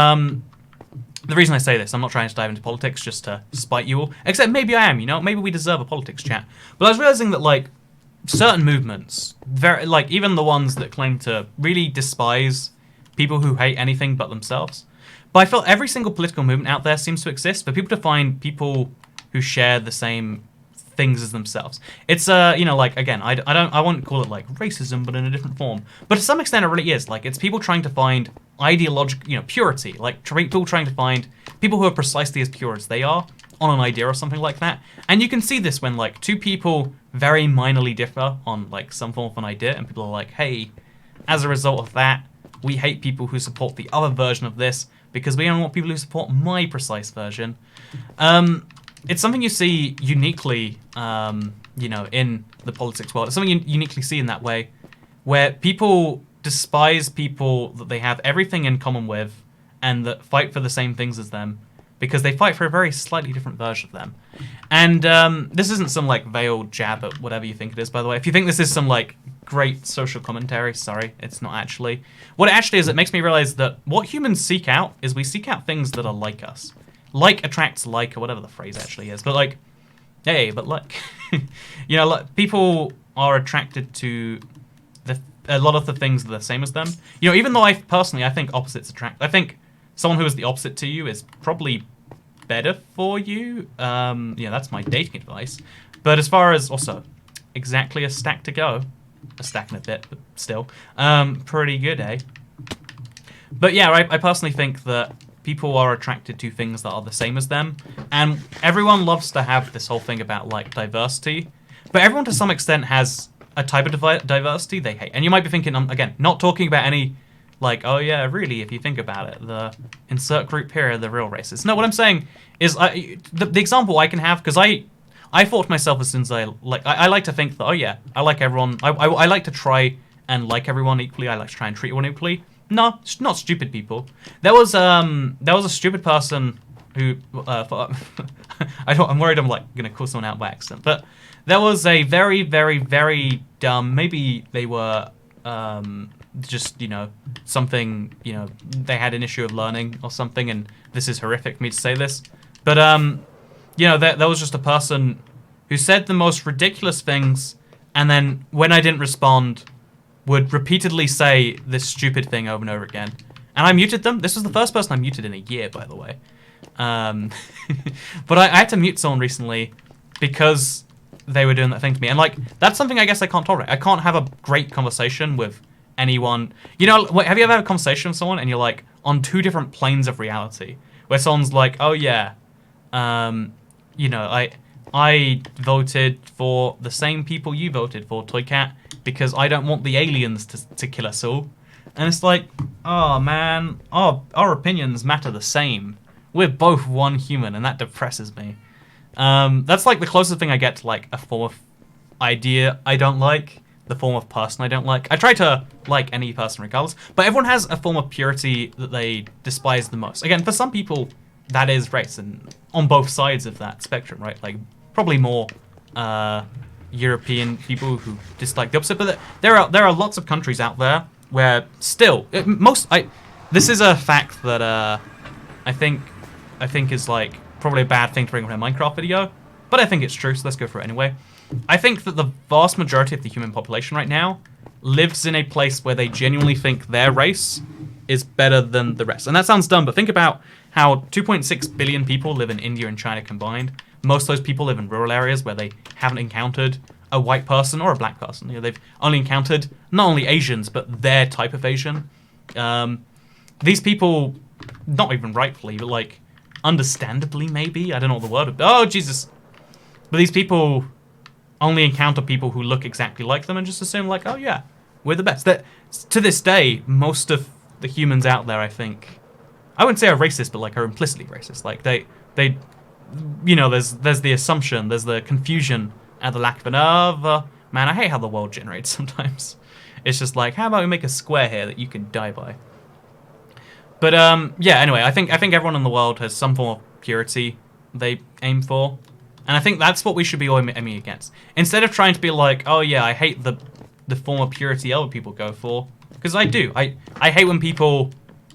the reason I say this, I'm not trying to dive into politics just to spite you all, except maybe I am, you know, maybe we deserve a politics chat. But I was realizing that, like, certain movements, like, even the ones that claim to really despise people who hate anything but themselves, but I feel every single political movement out there seems to exist for people to find people who share the same things as themselves. It's you know, like, again, I won't call it like racism, but in a different form. But to some extent, it really is. Like, it's people trying to find ideological, you know, purity. Like, people trying to find people who are precisely as pure as they are on an idea or something like that. And you can see this when, like, two people very minorly differ on, like, some form of an idea, and people are like, hey, as a result of that, we hate people who support the other version of this because we don't want people who support my precise version. It's something you see uniquely, you know, in the politics world. It's something you uniquely see in that way, where people despise people that they have everything in common with and that fight for the same things as them because they fight for a very slightly different version of them. And this isn't some, like, veiled jab at whatever you think it is, by the way. If you think this is some, like, great social commentary, sorry, it's not actually. What it actually is, it makes me realize that what humans seek out is we seek out things that are like us. Like attracts like, or whatever the phrase actually is. But, like, hey, but like, you know, like, people are attracted to a lot of the things that are the same as them. You know, even though I think opposites attract. I think someone who is the opposite to you is probably better for you. Yeah, that's my dating advice. But as far as also exactly a stack to go, a stack and a bit, but still, pretty good, eh? But yeah, I personally think that people are attracted to things that are the same as them, and everyone loves to have this whole thing about, like, diversity, but everyone to some extent has a type of diversity they hate. And you might be thinking, again, not talking about any, like, oh yeah, really, if you think about it, the insert group here are the real racists. No, what I'm saying is, the example I can have, because I thought to myself as soon as I like to think that, oh yeah, I like everyone, I like to try and like everyone equally, I like to try and treat everyone equally. No, not stupid people. There was a stupid person who I'm worried I'm, like, gonna call someone out by accident, but there was a very, very, very dumb, maybe they were just, you know, something, you know, they had an issue of learning or something, and this is horrific for me to say this, but you know, there was just a person who said the most ridiculous things, and then when I didn't respond, would repeatedly say this stupid thing over and over again. And I muted them. This was the first person I muted in a year, by the way. But I had to mute someone recently because they were doing that thing to me. And, like, that's something I guess I can't tolerate. I can't have a great conversation with anyone. You know, have you ever had a conversation with someone and you're, like, on two different planes of reality? Where someone's like, oh yeah, you know, I voted for the same people you voted for, Toycat, because I don't want the aliens to kill us all. And it's like, oh man, our opinions matter the same. We're both one human, and that depresses me. That's, like, the closest thing I get to, like, a form of idea I don't like, the form of person I don't like. I try to like any person regardless, but everyone has a form of purity that they despise the most. Again, for some people, that is race, and on both sides of that spectrum, right? Like, probably more European people who dislike the opposite, but there are lots of countries out there where still this is a fact that I think is like probably a bad thing to bring up in a Minecraft video, but I think it's true, so let's go through it anyway. I think that the vast majority of the human population right now lives in a place where they genuinely think their race is better than the rest. And that sounds dumb, but think about how 2.6 billion people live in India and China combined. Most of those people live in rural areas where they haven't encountered a white person or a black person. You know, they've only encountered not only Asians, but their type of Asian. These people, not even rightfully, but like understandably maybe, I don't know what the word, oh Jesus. But these people only encounter people who look exactly like them and just assume like, oh yeah, we're the best. That, to this day, most of the humans out there, I think, I wouldn't say are racist, but like are implicitly racist. Like they, you know, there's the assumption, there's the confusion and the lack of an man, I hate how the world generates sometimes. It's just like, how about we make a square here that you can die by? But yeah, anyway, I think everyone in the world has some form of purity they aim for. And I think that's what we should be aiming against. Instead of trying to be like, oh yeah, I hate the form of purity other people go for. Because I do. I hate when people...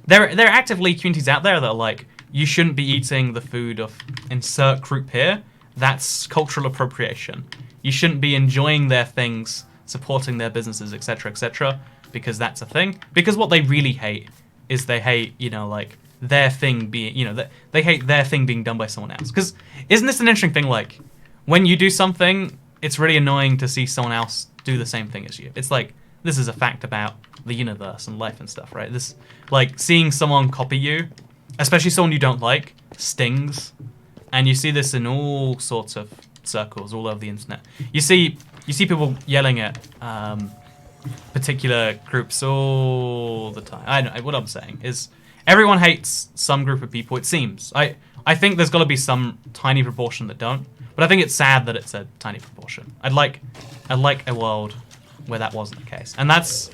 There are actively communities out there that are like, you shouldn't be eating the food of insert group here. That's cultural appropriation. You shouldn't be enjoying their things, supporting their businesses, etc., because that's a thing. Because what they really hate is they hate, you know, like, their thing being, you know, they hate their thing being done by someone else. Because isn't this an interesting thing? Like, when you do something, it's really annoying to see someone else do the same thing as you. It's like, this is a fact about the universe and life and stuff, right? This, like, seeing someone copy you, especially someone you don't like, stings. And you see this in all sorts of circles all over the internet. You see people yelling at particular groups all the time. I know what I'm saying is everyone hates some group of people, it seems. I think there's got to be some tiny proportion that don't, but I think it's sad that it's a tiny proportion. I'd like a world where that wasn't the case, and that's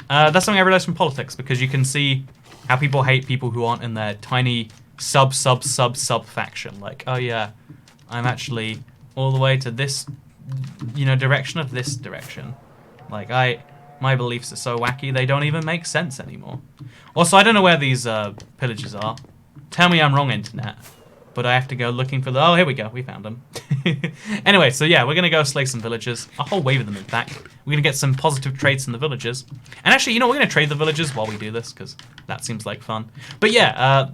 something I realized from politics, because you can see how people hate people who aren't in their tiny sub faction. Like, oh yeah, I'm actually all the way to this, you know, direction of this direction. Like, my beliefs are so wacky they don't even make sense anymore. Also, I don't know where these pillages are. Tell me I'm wrong, internet. But I have to go looking for the... Oh, here we go. We found them. Anyway, so yeah, we're going to go slay some villagers. A whole wave of them, in fact. We're going to get some positive traits in the villagers. And actually, you know, we're going to trade the villagers while we do this, because that seems like fun. But yeah,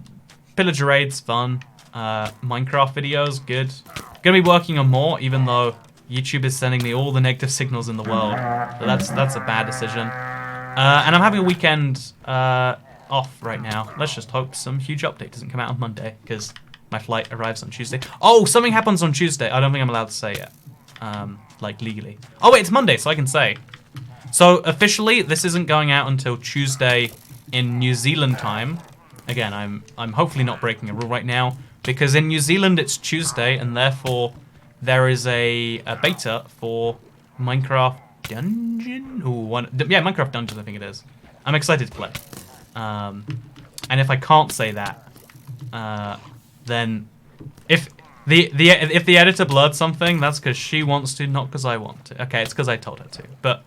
pillager raids, fun. Minecraft videos, good. Going to be working on more, even though YouTube is sending me all the negative signals in the world. So that's a bad decision. And I'm having a weekend off right now. Let's just hope some huge update doesn't come out on Monday, because my flight arrives on Tuesday. Oh, something happens on Tuesday. I don't think I'm allowed to say it, like legally. Oh wait, it's Monday, so I can say. So officially, this isn't going out until Tuesday in New Zealand time. Again, I'm hopefully not breaking a rule right now, because in New Zealand it's Tuesday, and therefore there is a beta for Minecraft Dungeon. Yeah, Minecraft Dungeon, I think it is. I'm excited to play. And if I can't say that, then if the editor blurred something, that's because she wants to, not because I want to. Okay, it's because I told her to. But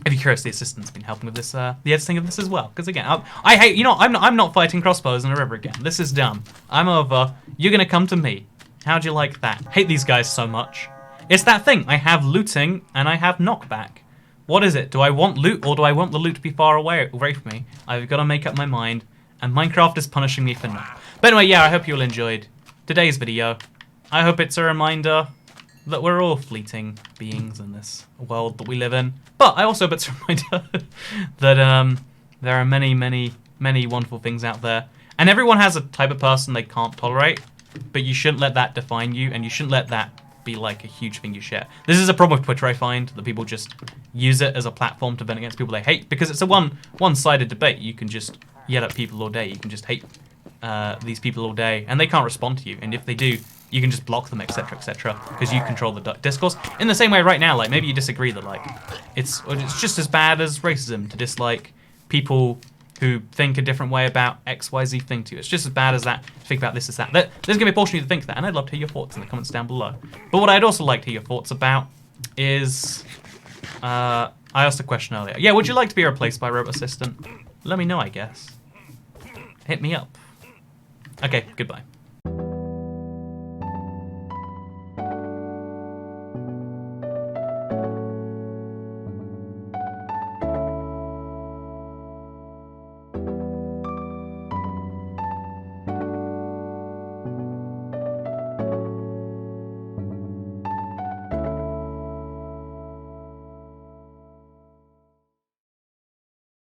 if you're curious, the assistant's been helping with this, the editing of this as well. Because again, I hate, you know, I'm not fighting crossbows in a river again. This is dumb. I'm over. You're gonna come to me. How'd you like that? Hate these guys so much. It's that thing. I have looting and I have knockback. What is it? Do I want loot, or do I want the loot to be far away from me? I've got to make up my mind, and Minecraft is punishing me for not. But anyway, yeah, I hope you all enjoyed today's video. I hope it's a reminder that we're all fleeting beings in this world that we live in. But I also hope it's a reminder that there are many, many, many wonderful things out there. And everyone has a type of person they can't tolerate, but you shouldn't let that define you, and you shouldn't let that be like a huge thing you share. This is a problem with Twitter, I find, that people just use it as a platform to vent against people they hate, because it's a one-sided debate. You can just yell at people all day. You can just hate these people all day, and they can't respond to you. And if they do, you can just block them, etc., etc., because you control the discourse. In the same way right now, like, maybe you disagree that, like, it's just as bad as racism to dislike people who think a different way about XYZ thing to you. It's just as bad as that to think about this as that. There's going to be a portion of you to think that, and I'd love to hear your thoughts in the comments down below. But what I'd also like to hear your thoughts about is... I asked a question earlier. Yeah, would you like to be replaced by a robot assistant? Let me know, I guess. Hit me up. Okay, goodbye.